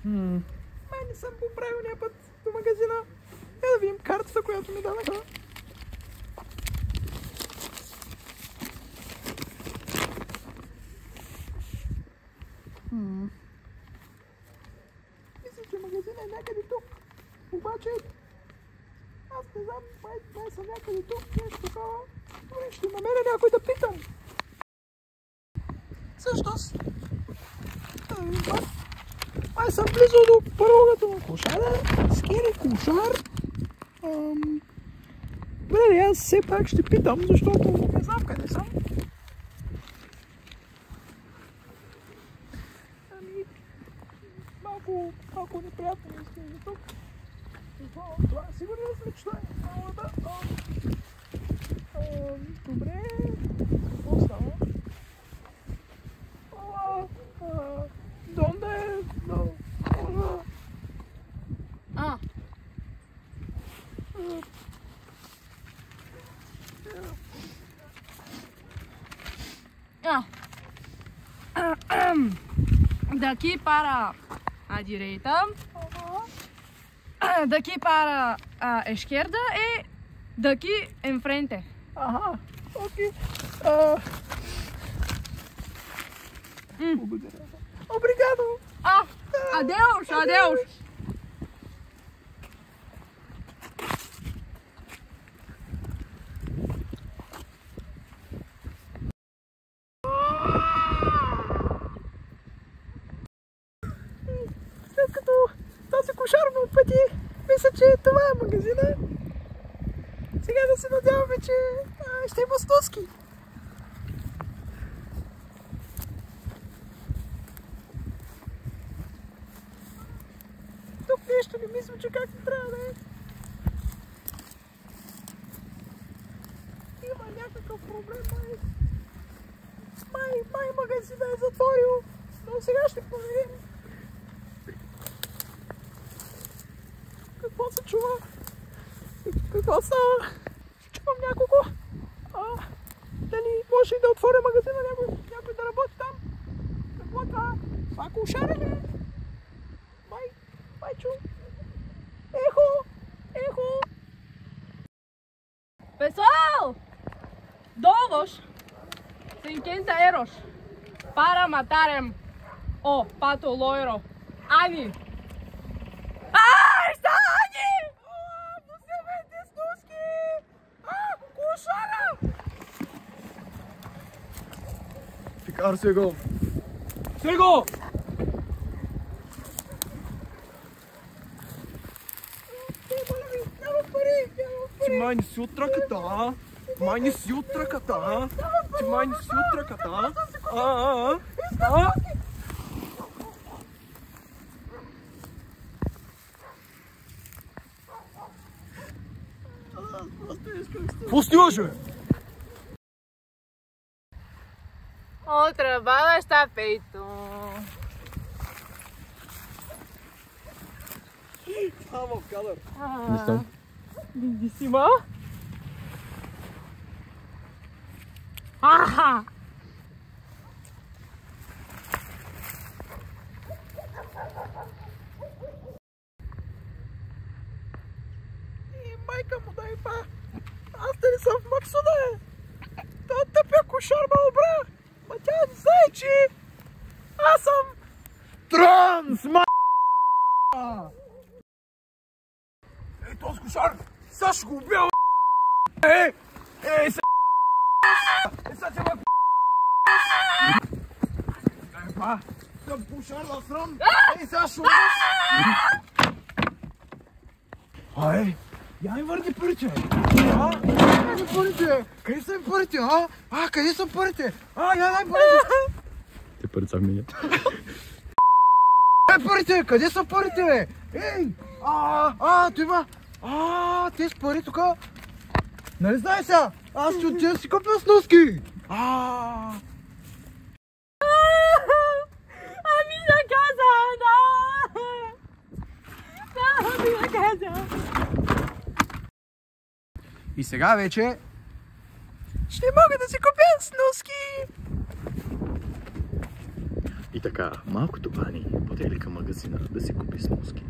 Май не съм по правилния път до магазина. Да видим картата, която ми дадаха. Мисля, че магазина е някъде тук. Обаче, аз не знам, май съм някъде тук, нещо такова. Добре, ще намеря някой да питам. Всъщност, май съм близо до порогата на кошара. Скери кошар. Добре, аз все пак ще питам, защото не знам къде съм. Малко неприятно ми изглежда тук. Това сигурно е смешно. Добре, какво става? Донде? Daqui para a direita, daqui para a esquerda e daqui em frente. Aham, ok. Obrigado. Adeus, adeus. След като този кошар ме опъти, мисля, че това е магазина. Сега да се надяваме, че ще има стоски. Тук нещо не мисля, че как не трябва да е. Има някакъв проблем, май магазина е затворил, но сега ще проверим. Какво се чува? Какво става? Чувам някого. Дали може да отворя магазина, някой да работи там? Какво е това? Това кошара ли? Май чу. Ехо! Pessoal, dou-vos 50 euros para matarem o pato loiro. Ani! Está Ani! Você vende snuski! Кошара! Ficar cego! Cego! Ти май не си от ръката, а? Май не си от ръката, а? Ти май не си от ръката, а? Какво снимаш, бе? O trabalho está feito. Estava o calor. Lindíssima. И майка му да па. Аз да не съм в Максуда. Това тъпя кошар ме обра. Ма тя не знае, че аз съм трансма. Ей, този кошар! Сега ще го убия, Ей, сега те ме Ей, па! Тъп кошар да срам! Ей, сега ще убия! Ей, я ми върни парите! Я ми парите! Къде са ми парите, къде са парите? Я дай парите! Те парите са в меня. Ей, парите! Къде са парите? Ей! Това! Тези пари тук! Нали знаеш сега? Аз ще отида си купя сноски! Amiga casa, não! Não, amiga casa! И сега вече ще мога да си купя сноски! И така, малкото Ани потегли към магазина да си купи смуски.